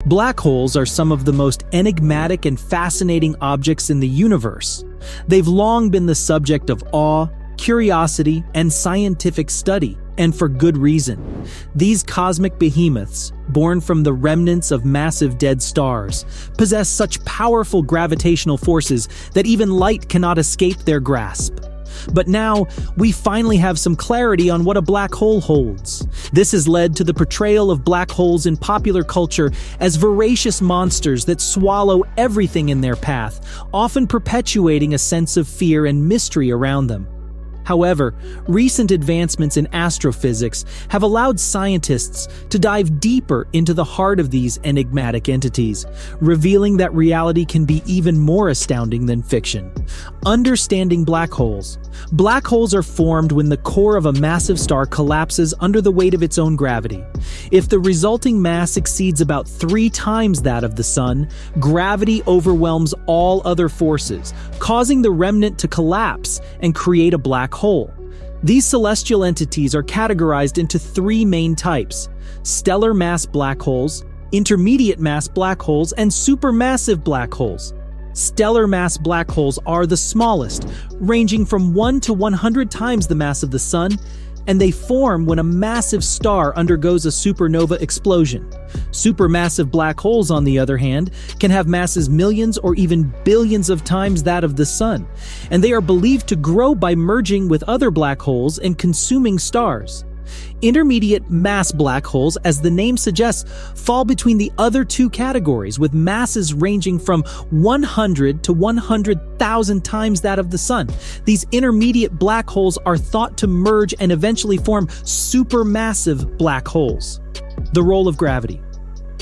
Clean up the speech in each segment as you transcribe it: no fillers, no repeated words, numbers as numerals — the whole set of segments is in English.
Black holes are some of the most enigmatic and fascinating objects in the universe. They've long been the subject of awe, curiosity, and scientific study, and for good reason. These cosmic behemoths, born from the remnants of massive dead stars, possess such powerful gravitational forces that even light cannot escape their grasp. But now, we finally have some clarity on what a black hole holds. This has led to the portrayal of black holes in popular culture as voracious monsters that swallow everything in their path, often perpetuating a sense of fear and mystery around them. However, recent advancements in astrophysics have allowed scientists to dive deeper into the heart of these enigmatic entities, revealing that reality can be even more astounding than fiction. Understanding black holes. Black holes are formed when the core of a massive star collapses under the weight of its own gravity. If the resulting mass exceeds about 3 times that of the Sun, gravity overwhelms all other forces, causing the remnant to collapse and create a black hole. These celestial entities are categorized into 3 main types: stellar mass black holes, intermediate mass black holes, and supermassive black holes. Stellar mass black holes are the smallest, ranging from 1 to 100 times the mass of the Sun, and they form when a massive star undergoes a supernova explosion. Supermassive black holes, on the other hand, can have masses millions or even billions of times that of the Sun, and they are believed to grow by merging with other black holes and consuming stars. Intermediate mass black holes, as the name suggests, fall between the other 2 categories, with masses ranging from 100 to 100,000 times that of the Sun. These intermediate black holes are thought to merge and eventually form supermassive black holes. The role of gravity.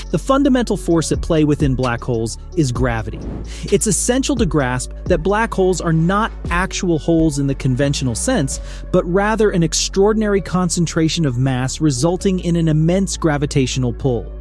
The fundamental force at play within black holes is gravity. It's essential to grasp that black holes are not actual holes in the conventional sense, but rather an extraordinary concentration of mass resulting in an immense gravitational pull.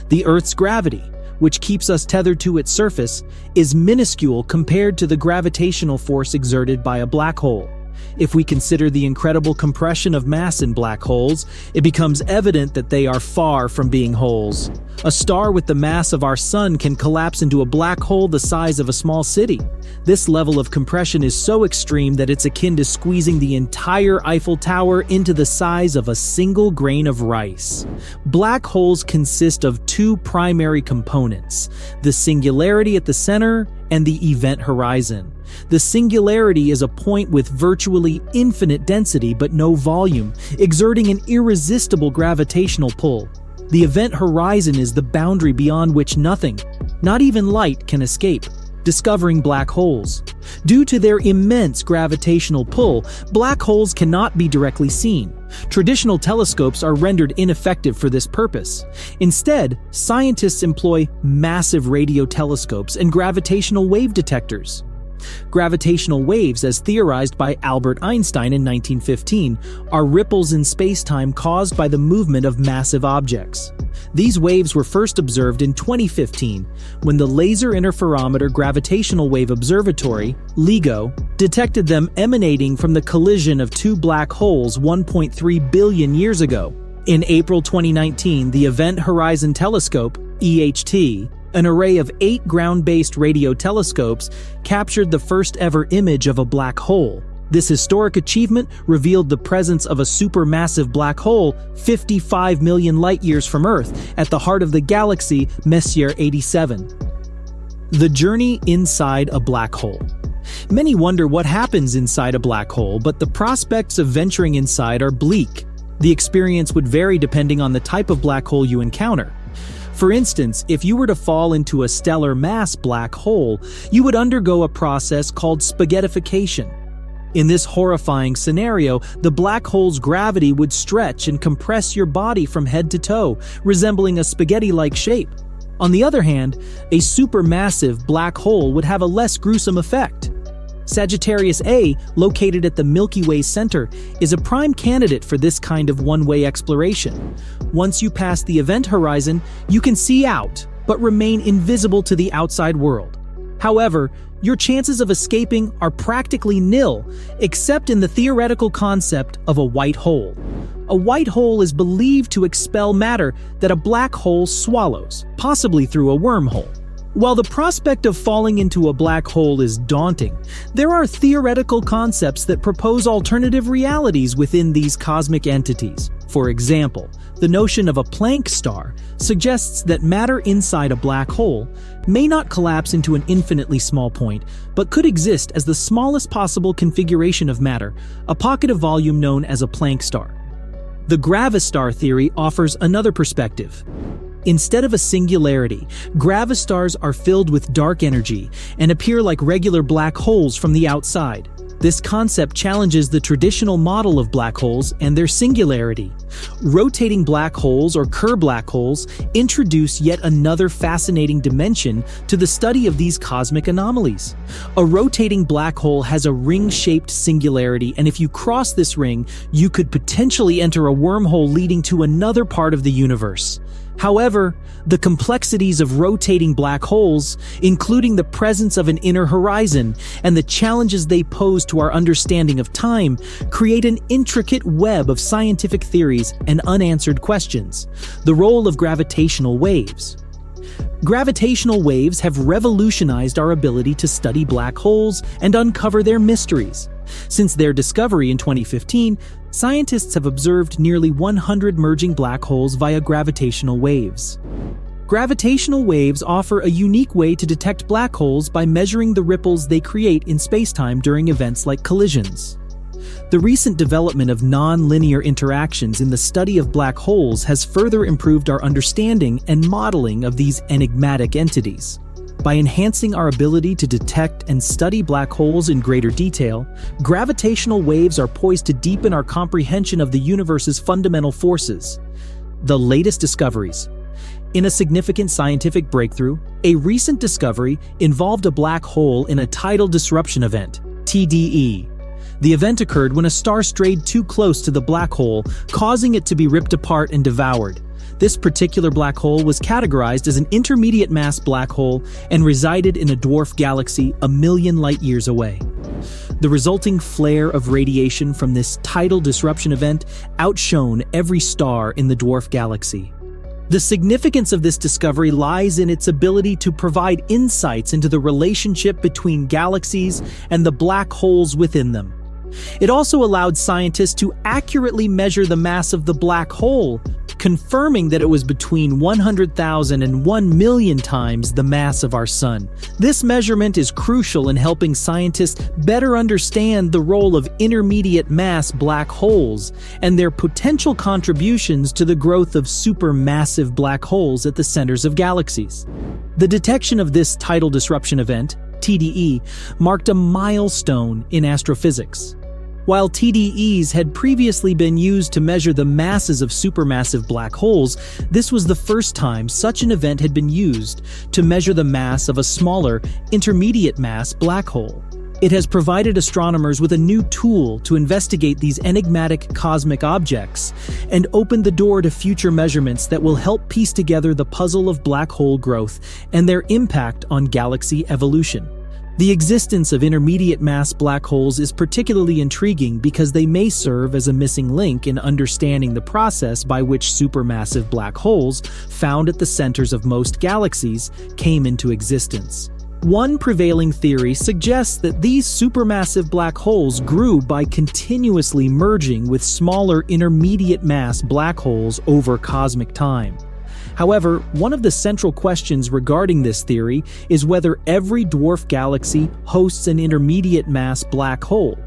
The Earth's gravity, which keeps us tethered to its surface, is minuscule compared to the gravitational force exerted by a black hole. If we consider the incredible compression of mass in black holes, it becomes evident that they are far from being holes. A star with the mass of our Sun can collapse into a black hole the size of a small city. This level of compression is so extreme that it's akin to squeezing the entire Eiffel Tower into the size of a single grain of rice. Black holes consist of 2 primary components: the singularity at the center and the event horizon. The singularity is a point with virtually infinite density but no volume, exerting an irresistible gravitational pull. The event horizon is the boundary beyond which nothing, not even light, can escape, discovering black holes. Due to their immense gravitational pull, black holes cannot be directly seen. Traditional telescopes are rendered ineffective for this purpose. Instead, scientists employ massive radio telescopes and gravitational wave detectors. Gravitational waves, as theorized by Albert Einstein in 1915, are ripples in space-time caused by the movement of massive objects. These waves were first observed in 2015 when the Laser Interferometer Gravitational Wave Observatory, LIGO, detected them emanating from the collision of 2 black holes 1.3 billion years ago. In April 2019, the Event Horizon Telescope, EHT, an array of 8 ground-based radio telescopes, captured the first ever image of a black hole. This historic achievement revealed the presence of a supermassive black hole 55 million light-years from Earth at the heart of the galaxy Messier 87. The journey inside a black hole. Many wonder what happens inside a black hole, but the prospects of venturing inside are bleak. The experience would vary depending on the type of black hole you encounter. For instance, if you were to fall into a stellar mass black hole, you would undergo a process called spaghettification. In this horrifying scenario, the black hole's gravity would stretch and compress your body from head to toe, resembling a spaghetti-like shape. On the other hand, a supermassive black hole would have a less gruesome effect. Sagittarius A, located at the Milky Way center, is a prime candidate for this kind of one-way exploration. Once you pass the event horizon, you can see out, but remain invisible to the outside world. However, your chances of escaping are practically nil, except in the theoretical concept of a white hole. A white hole is believed to expel matter that a black hole swallows, possibly through a wormhole. While the prospect of falling into a black hole is daunting, there are theoretical concepts that propose alternative realities within these cosmic entities. For example, the notion of a Planck star suggests that matter inside a black hole may not collapse into an infinitely small point, but could exist as the smallest possible configuration of matter, a pocket of volume known as a Planck star. The gravistar theory offers another perspective. Instead of a singularity, gravistars are filled with dark energy and appear like regular black holes from the outside. This concept challenges the traditional model of black holes and their singularity. Rotating black holes or Kerr black holes introduce yet another fascinating dimension to the study of these cosmic anomalies. A rotating black hole has a ring-shaped singularity, and if you cross this ring, you could potentially enter a wormhole leading to another part of the universe. However, the complexities of rotating black holes, including the presence of an inner horizon and the challenges they pose to our understanding of time, create an intricate web of scientific theories and unanswered questions. The role of gravitational waves. Gravitational waves have revolutionized our ability to study black holes and uncover their mysteries. Since their discovery in 2015, scientists have observed nearly 100 merging black holes via gravitational waves. Gravitational waves offer a unique way to detect black holes by measuring the ripples they create in spacetime during events like collisions. The recent development of non-linear interactions in the study of black holes has further improved our understanding and modeling of these enigmatic entities. By enhancing our ability to detect and study black holes in greater detail, gravitational waves are poised to deepen our comprehension of the universe's fundamental forces. The latest discoveries. In a significant scientific breakthrough, a recent discovery involved a black hole in a tidal disruption event, TDE. The event occurred when a star strayed too close to the black hole, causing it to be ripped apart and devoured. This particular black hole was categorized as an intermediate mass black hole and resided in a dwarf galaxy a million light-years away. The resulting flare of radiation from this tidal disruption event outshone every star in the dwarf galaxy. The significance of this discovery lies in its ability to provide insights into the relationship between galaxies and the black holes within them. It also allowed scientists to accurately measure the mass of the black hole, confirming that it was between 100,000 and 1 million times the mass of our Sun. This measurement is crucial in helping scientists better understand the role of intermediate mass black holes and their potential contributions to the growth of supermassive black holes at the centers of galaxies. The detection of this tidal disruption event, TDE, marked a milestone in astrophysics. While TDEs had previously been used to measure the masses of supermassive black holes, this was the first time such an event had been used to measure the mass of a smaller, intermediate mass black hole. It has provided astronomers with a new tool to investigate these enigmatic cosmic objects and opened the door to future measurements that will help piece together the puzzle of black hole growth and their impact on galaxy evolution. The existence of intermediate mass black holes is particularly intriguing because they may serve as a missing link in understanding the process by which supermassive black holes, found at the centers of most galaxies, came into existence. One prevailing theory suggests that these supermassive black holes grew by continuously merging with smaller intermediate mass black holes over cosmic time. However, one of the central questions regarding this theory is whether every dwarf galaxy hosts an intermediate mass black hole.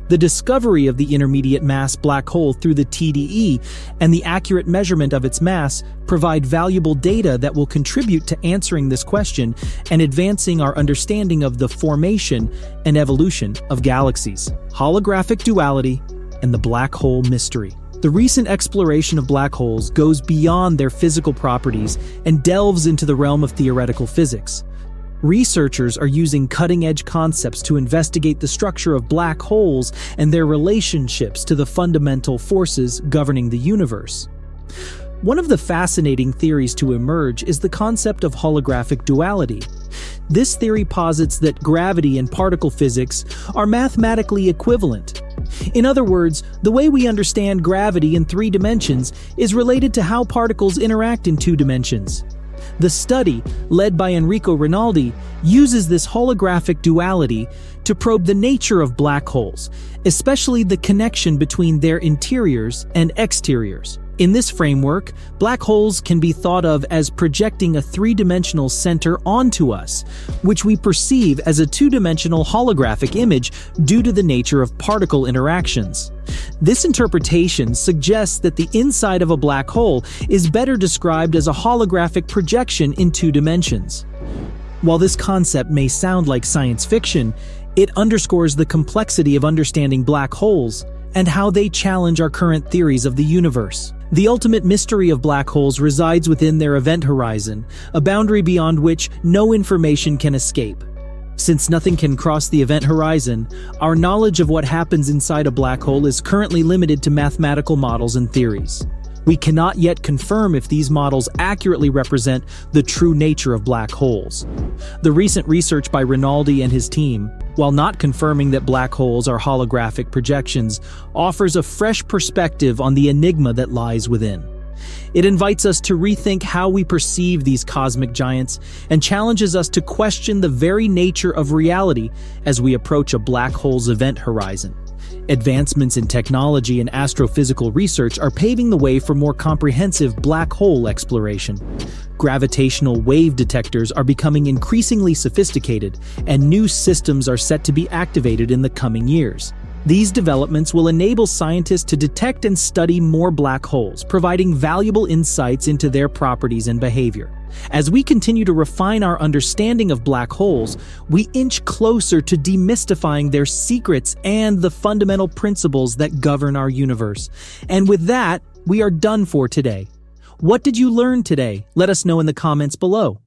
The discovery of the intermediate mass black hole through the TDE and the accurate measurement of its mass provide valuable data that will contribute to answering this question and advancing our understanding of the formation and evolution of galaxies. Holographic duality and the black hole mystery. The recent exploration of black holes goes beyond their physical properties and delves into the realm of theoretical physics. Researchers are using cutting-edge concepts to investigate the structure of black holes and their relationships to the fundamental forces governing the universe. One of the fascinating theories to emerge is the concept of holographic duality. This theory posits that gravity and particle physics are mathematically equivalent. In other words, the way we understand gravity in 3 dimensions is related to how particles interact in 2 dimensions. The study, led by Enrico Rinaldi, uses this holographic duality to probe the nature of black holes, especially the connection between their interiors and exteriors. In this framework, black holes can be thought of as projecting a 3-dimensional center onto us, which we perceive as a 2-dimensional holographic image due to the nature of particle interactions. This interpretation suggests that the inside of a black hole is better described as a holographic projection in 2 dimensions. While this concept may sound like science fiction, it underscores the complexity of understanding black holes and how they challenge our current theories of the universe. The ultimate mystery of black holes resides within their event horizon, a boundary beyond which no information can escape. Since nothing can cross the event horizon, our knowledge of what happens inside a black hole is currently limited to mathematical models and theories. We cannot yet confirm if these models accurately represent the true nature of black holes. The recent research by Rinaldi and his team, while not confirming that black holes are holographic projections, offers a fresh perspective on the enigma that lies within. It invites us to rethink how we perceive these cosmic giants and challenges us to question the very nature of reality as we approach a black hole's event horizon. Advancements in technology and astrophysical research are paving the way for more comprehensive black hole exploration. Gravitational wave detectors are becoming increasingly sophisticated, and new systems are set to be activated in the coming years. These developments will enable scientists to detect and study more black holes, providing valuable insights into their properties and behavior. As we continue to refine our understanding of black holes, we inch closer to demystifying their secrets and the fundamental principles that govern our universe. And with that, we are done for today. What did you learn today? Let us know in the comments below.